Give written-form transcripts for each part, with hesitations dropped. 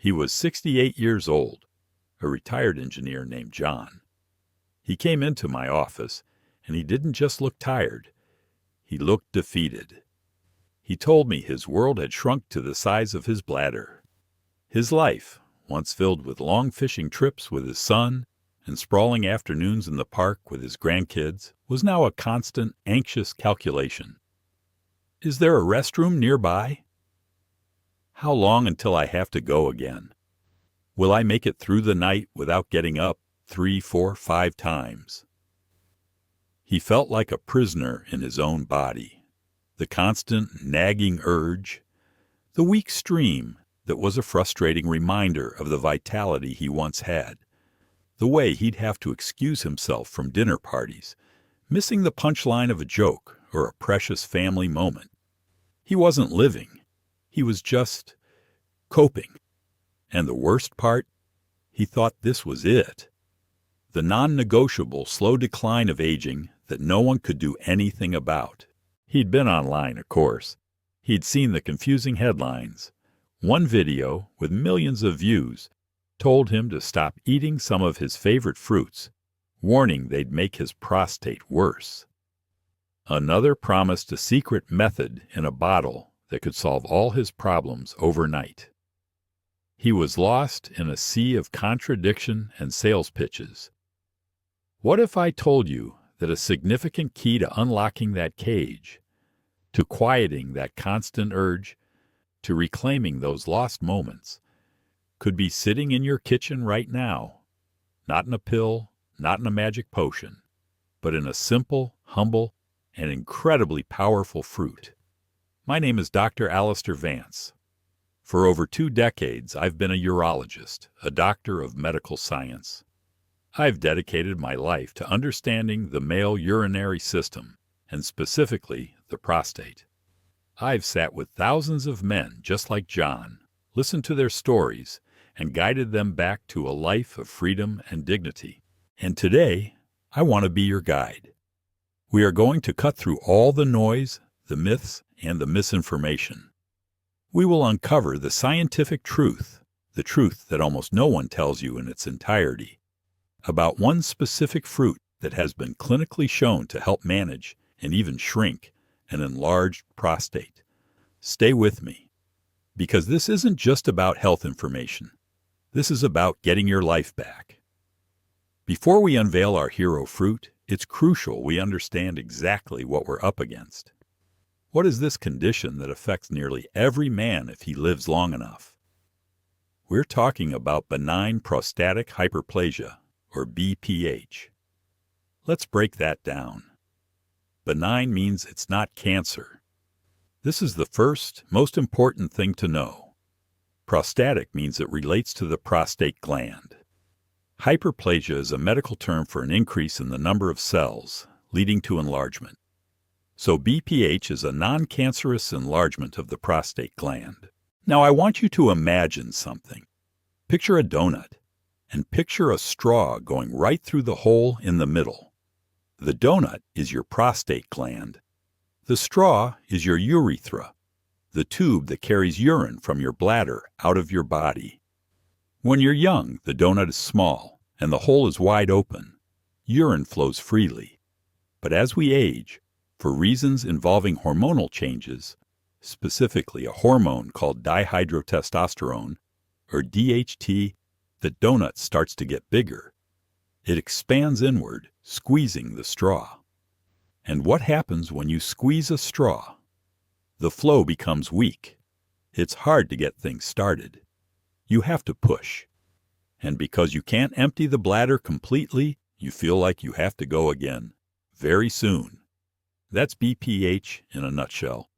He was 68 years old, a retired engineer named John. He came into my office, and he didn't just look tired. He looked defeated. He told me his world had shrunk to the size of his bladder. His life, once filled with long fishing trips with his son and sprawling afternoons in the park with his grandkids, was now a constant, anxious calculation. Is there a restroom nearby? How long until I have to go again? Will I make it through the night without getting up 3, 4, 5 times? He felt like a prisoner in his own body. The constant, nagging urge, the weak stream that was a frustrating reminder of the vitality he once had, the way he'd have to excuse himself from dinner parties, missing the punchline of a joke or a precious family moment. He wasn't living. He was just coping. And the worst part? He thought this was it. The non-negotiable slow decline of aging that no one could do anything about. He'd been online, of course. He'd seen the confusing headlines. One video, with millions of views, told him to stop eating some of his favorite fruits, warning they'd make his prostate worse. Another promised a secret method in a bottle that could solve all his problems overnight. He was lost in a sea of contradiction and sales pitches. What if I told you that a significant key to unlocking that cage, to quieting that constant urge, to reclaiming those lost moments, could be sitting in your kitchen right now, not in a pill, not in a magic potion, but in a simple, humble, and incredibly powerful fruit? My name is Dr. Alister Vance. For over 2 decades, I've been a urologist, a doctor of medical science. I've dedicated my life to understanding the male urinary system, and specifically the prostate. I've sat with thousands of men just like John, listened to their stories, and guided them back to a life of freedom and dignity. And today, I want to be your guide. We are going to cut through all the noise, the myths, and the misinformation. We will uncover the scientific truth, the truth that almost no one tells you in its entirety, about one specific fruit that has been clinically shown to help manage and even shrink an enlarged prostate. Stay with me, because this isn't just about health information. This is about getting your life back. Before we unveil our hero fruit, it's crucial we understand exactly what we're up against. What is this condition that affects nearly every man if he lives long enough? We're talking about benign prostatic hyperplasia, or BPH. Let's break that down. Benign means it's not cancer. This is the first, most important thing to know. Prostatic means it relates to the prostate gland. Hyperplasia is a medical term for an increase in the number of cells, leading to enlargement. So BPH is a non-cancerous enlargement of the prostate gland. Now I want you to imagine something. Picture a donut, and picture a straw going right through the hole in the middle. The donut is your prostate gland. The straw is your urethra, the tube that carries urine from your bladder out of your body. When you're young, the donut is small, and the hole is wide open. Urine flows freely. But as we age, for reasons involving hormonal changes, specifically a hormone called dihydrotestosterone, or DHT, the donut starts to get bigger. It expands inward, squeezing the straw. And what happens when you squeeze a straw? The flow becomes weak. It's hard to get things started. You have to push. And because you can't empty the bladder completely, you feel like you have to go again, very soon. That's BPH in a nutshell.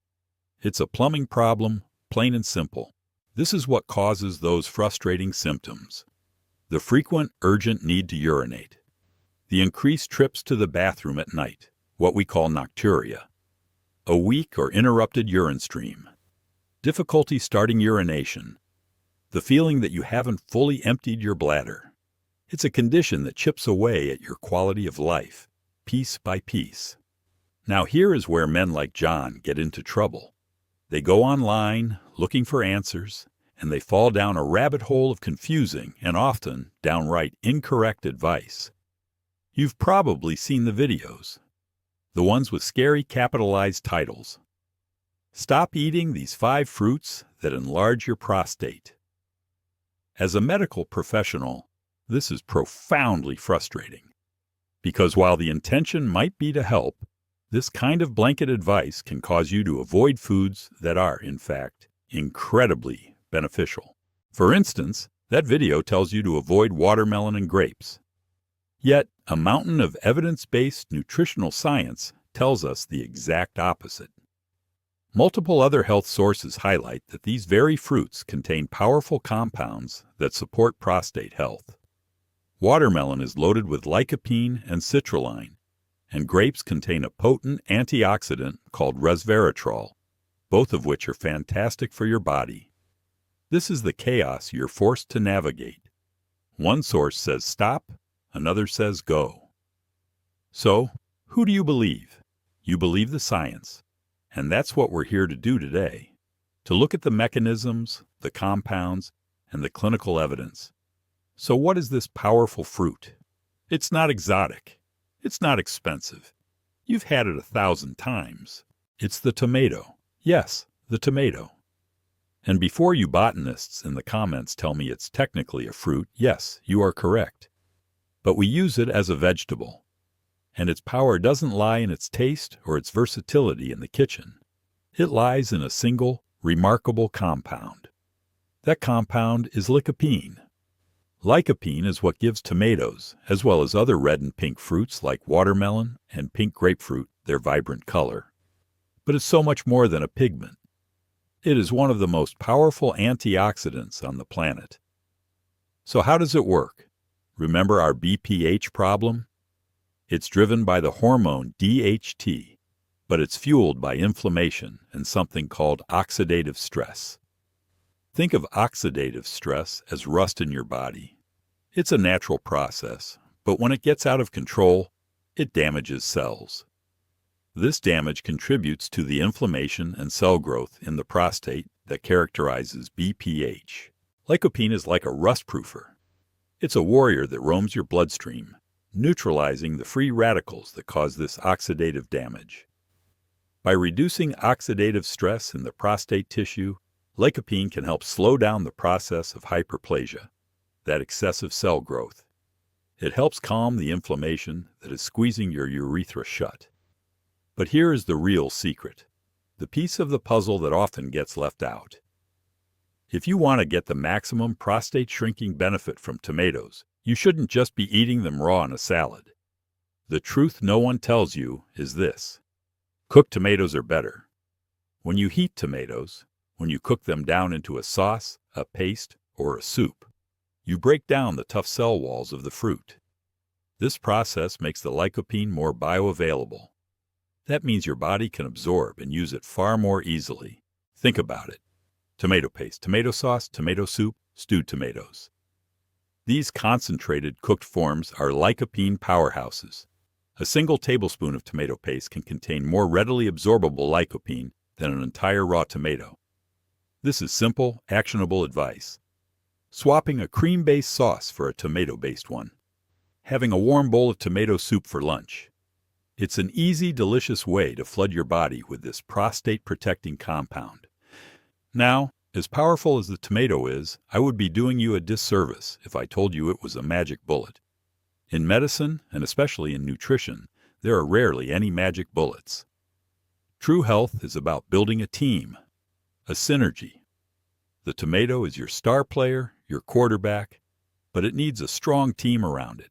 It's a plumbing problem, plain and simple. This is what causes those frustrating symptoms. The frequent, urgent need to urinate. The increased trips to the bathroom at night, what we call nocturia. A weak or interrupted urine stream. Difficulty starting urination. The feeling that you haven't fully emptied your bladder. It's a condition that chips away at your quality of life, piece by piece. Now here is where men like John get into trouble. They go online looking for answers, and they fall down a rabbit hole of confusing and often downright incorrect advice. You've probably seen the videos, the ones with scary capitalized titles. Stop eating these 5 fruits that enlarge your prostate. As a medical professional, this is profoundly frustrating, because while the intention might be to help, this kind of blanket advice can cause you to avoid foods that are, in fact, incredibly beneficial. For instance, that video tells you to avoid watermelon and grapes. Yet, a mountain of evidence-based nutritional science tells us the exact opposite. Multiple other health sources highlight that these very fruits contain powerful compounds that support prostate health. Watermelon is loaded with lycopene and citrulline, and grapes contain a potent antioxidant called resveratrol, both of which are fantastic for your body. This is the chaos you're forced to navigate. One source says stop, another says go. So, who do you believe? You believe the science. And that's what we're here to do today, to look at the mechanisms, the compounds, and the clinical evidence. So what is this powerful fruit? It's not exotic. It's not expensive. You've had it 1,000 times. It's the tomato. Yes, the tomato. And before you botanists in the comments tell me it's technically a fruit, yes, you are correct. But we use it as a vegetable. And its power doesn't lie in its taste or its versatility in the kitchen. It lies in a single, remarkable compound. That compound is lycopene. Lycopene is what gives tomatoes, as well as other red and pink fruits like watermelon and pink grapefruit, their vibrant color. But it's so much more than a pigment. It is one of the most powerful antioxidants on the planet. So how does it work? Remember our BPH problem? It's driven by the hormone DHT, but it's fueled by inflammation and something called oxidative stress. Think of oxidative stress as rust in your body. It's a natural process, but when it gets out of control, it damages cells. This damage contributes to the inflammation and cell growth in the prostate that characterizes BPH. Lycopene is like a rust-proofer. It's a warrior that roams your bloodstream, neutralizing the free radicals that cause this oxidative damage. By reducing oxidative stress in the prostate tissue, lycopene can help slow down the process of hyperplasia, that excessive cell growth. It helps calm the inflammation that is squeezing your urethra shut. But here is the real secret, the piece of the puzzle that often gets left out. If you want to get the maximum prostate shrinking benefit from tomatoes, you shouldn't just be eating them raw in a salad. The truth no one tells you is this: cooked tomatoes are better. When you heat tomatoes, when you cook them down into a sauce, a paste, or a soup, you break down the tough cell walls of the fruit. This process makes the lycopene more bioavailable. That means your body can absorb and use it far more easily. Think about it. Tomato paste, tomato sauce, tomato soup, stewed tomatoes. These concentrated cooked forms are lycopene powerhouses. A single tablespoon of tomato paste can contain more readily absorbable lycopene than an entire raw tomato. This is simple, actionable advice. Swapping a cream-based sauce for a tomato-based one. Having a warm bowl of tomato soup for lunch. It's an easy, delicious way to flood your body with this prostate-protecting compound. Now, as powerful as the tomato is, I would be doing you a disservice if I told you it was a magic bullet. In medicine, and especially in nutrition, there are rarely any magic bullets. True health is about building a team, a synergy. The tomato is your star player, your quarterback, but it needs a strong team around it.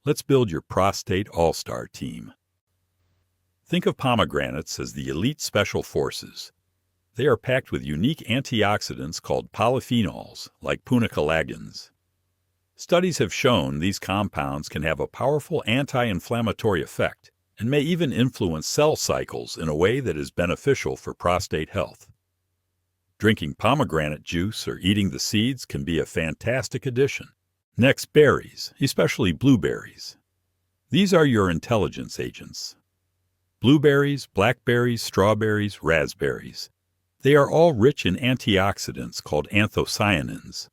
Let's build your prostate all-star team. Think of pomegranates as the elite special forces. They are packed with unique antioxidants called polyphenols, like punicalagins. Studies have shown these compounds can have a powerful anti-inflammatory effect and may even influence cell cycles in a way that is beneficial for prostate health. Drinking pomegranate juice or eating the seeds can be a fantastic addition. Next, berries, especially blueberries. These are your intelligence agents. Blueberries, blackberries, strawberries, raspberries. They are all rich in antioxidants called anthocyanins.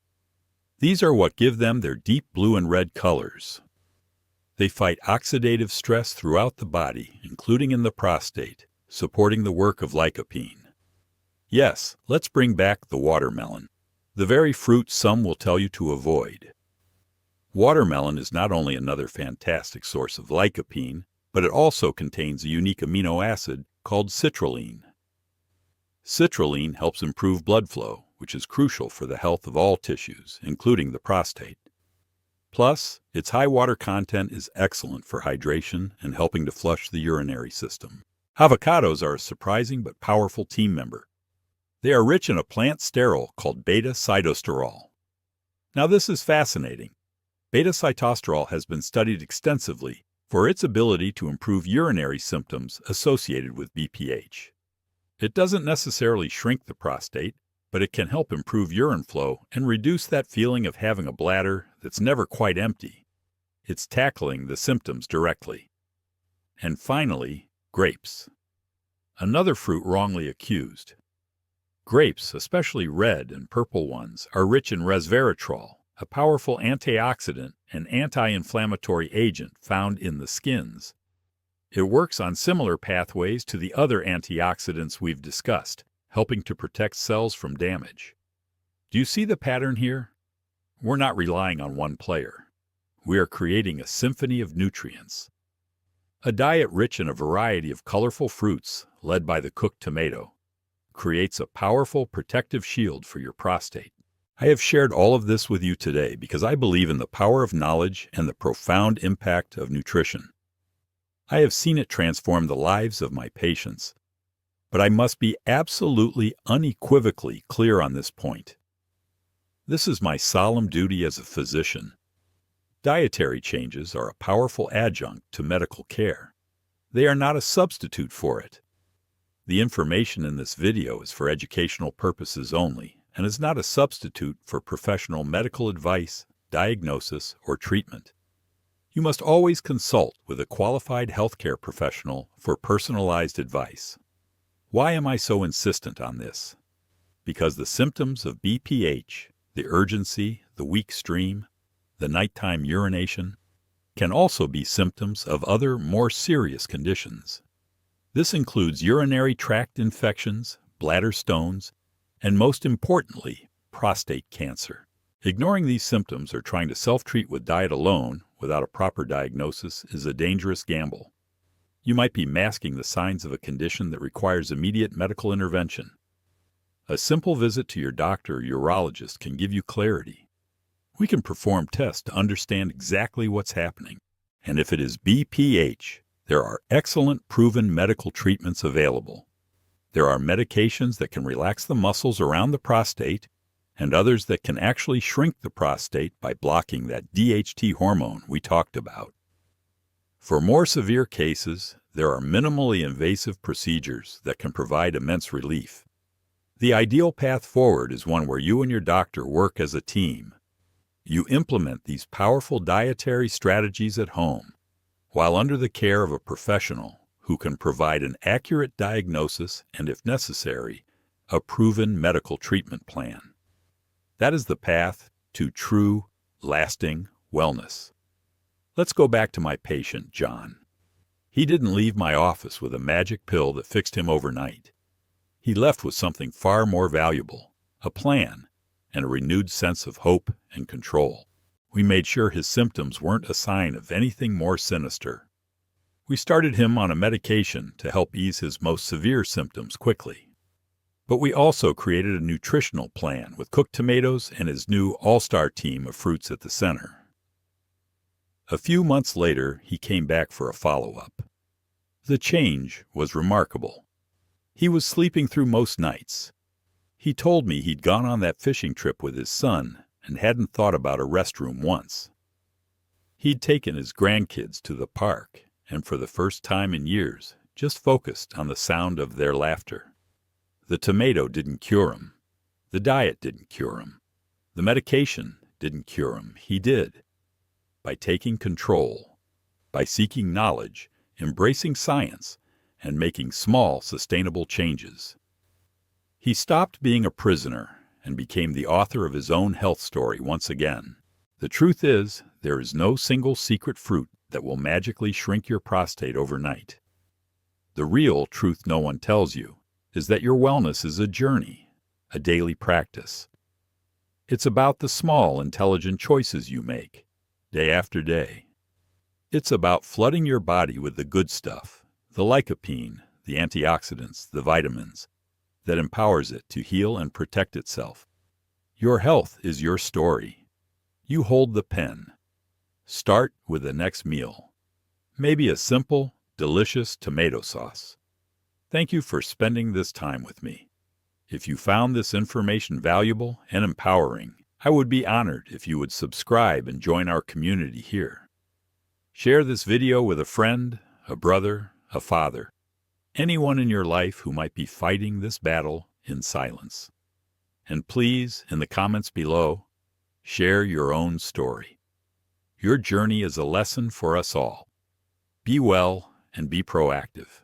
These are what give them their deep blue and red colors. They fight oxidative stress throughout the body, including in the prostate, supporting the work of lycopene. Yes, let's bring back the watermelon, the very fruit some will tell you to avoid. Watermelon is not only another fantastic source of lycopene, but it also contains a unique amino acid called citrulline. Citrulline helps improve blood flow, which is crucial for the health of all tissues, including the prostate. Plus, its high water content is excellent for hydration and helping to flush the urinary system. Avocados are a surprising but powerful team member. They are rich in a plant sterol called beta-sitosterol. Now this is fascinating. Beta-sitosterol has been studied extensively for its ability to improve urinary symptoms associated with BPH. It doesn't necessarily shrink the prostate, but it can help improve urine flow and reduce that feeling of having a bladder that's never quite empty. It's tackling the symptoms directly. And finally, grapes. Another fruit wrongly accused. Grapes, especially red and purple ones, are rich in resveratrol, a powerful antioxidant and anti-inflammatory agent found in the skins. It works on similar pathways to the other antioxidants we've discussed, helping to protect cells from damage. Do you see the pattern here? We're not relying on one player. We are creating a symphony of nutrients. A diet rich in a variety of colorful fruits, led by the cooked tomato, creates a powerful protective shield for your prostate. I have shared all of this with you today because I believe in the power of knowledge and the profound impact of nutrition. I have seen it transform the lives of my patients, but I must be absolutely unequivocally clear on this point. This is my solemn duty as a physician. Dietary changes are a powerful adjunct to medical care. They are not a substitute for it. The information in this video is for educational purposes only and is not a substitute for professional medical advice, diagnosis, or treatment. You must always consult with a qualified healthcare professional for personalized advice. Why am I so insistent on this? Because the symptoms of BPH, the urgency, the weak stream, the nighttime urination, can also be symptoms of other, more serious conditions. This includes urinary tract infections, bladder stones, and most importantly, prostate cancer. Ignoring these symptoms or trying to self-treat with diet alone without a proper diagnosis is a dangerous gamble. You might be masking the signs of a condition that requires immediate medical intervention. A simple visit to your doctor or urologist can give you clarity. We can perform tests to understand exactly what's happening. And if it is BPH, there are excellent proven medical treatments available. There are medications that can relax the muscles around the prostate and others that can actually shrink the prostate by blocking that DHT hormone we talked about. For more severe cases, there are minimally invasive procedures that can provide immense relief. The ideal path forward is one where you and your doctor work as a team. You implement these powerful dietary strategies at home, while under the care of a professional who can provide an accurate diagnosis and, if necessary, a proven medical treatment plan. That is the path to true, lasting wellness. Let's go back to my patient, John. He didn't leave my office with a magic pill that fixed him overnight. He left with something far more valuable, a plan, and a renewed sense of hope and control. We made sure his symptoms weren't a sign of anything more sinister. We started him on a medication to help ease his most severe symptoms quickly. But we also created a nutritional plan with cooked tomatoes and his new all-star team of fruits at the center. A few months later, he came back for a follow-up. The change was remarkable. He was sleeping through most nights. He told me he'd gone on that fishing trip with his son and hadn't thought about a restroom once. He'd taken his grandkids to the park and for the first time in years just focused on the sound of their laughter. The tomato didn't cure him. The diet didn't cure him. The medication didn't cure him. He did. By taking control, by seeking knowledge, embracing science, and making small, sustainable changes. He stopped being a prisoner and became the author of his own health story once again. The truth is, there is no single secret fruit that will magically shrink your prostate overnight. The real truth no one tells you is that your wellness is a journey, a daily practice. It's about the small, intelligent choices you make, day after day. It's about flooding your body with the good stuff, the lycopene, the antioxidants, the vitamins, that empowers it to heal and protect itself. Your health is your story. You hold the pen. Start with the next meal. Maybe a simple, delicious tomato sauce. Thank you for spending this time with me. If you found this information valuable and empowering, I would be honored if you would subscribe and join our community here. Share this video with a friend, a brother, a father, anyone in your life who might be fighting this battle in silence. And please, in the comments below, share your own story. Your journey is a lesson for us all. Be well and be proactive.